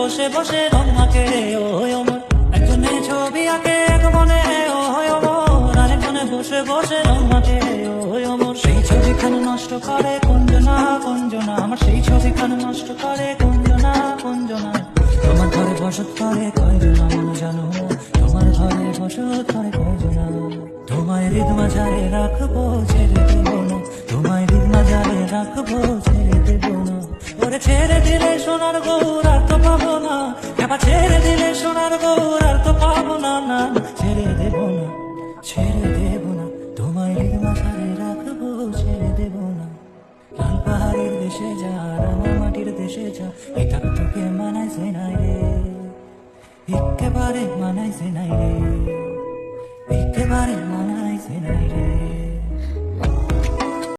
বসে বসে রং মাকে ও অমর, একজনে ছবি আঁকে এক মনে ও অমর, আরেকজনে বসে বসে রং মাকে ও অমর। সেই ছবিখান নষ্ট করে কুঞ্জনা কুঞ্জনা, আমার সেই ছবিখান নষ্ট করে কুঞ্জনা কুঞ্জনা। তোমার ঘরে বসত করে কয়জনা মনে জানো, তোমার ঘরে বসত করে কয়জনা। তোমায় হৃদ মাঝারে রাখবো ছেড়ে দেবো না, তোমায় হৃদ মাঝারে রাখবো ছেড়ে দেবো না। ওরে ছেড়ে দিলে সোনার গৌর আর তো পাবো না, এবার ছেড়ে দিলে সোনার গৌর আর তো পাবো না, না ছেড়ে দেবো না, ছেড়ে দেবো না। তোমায় হৃদ মাঝারে রাখবো ছেড়ে দেবো না। লাল পাহাড়ের দেশে যা, রাঙা মাটির দেশে যা, এটা তোকে মানাইছে নাই রে, একেবারে মানাইছে নাই রে, একেবারে মানাইছে নাই রে।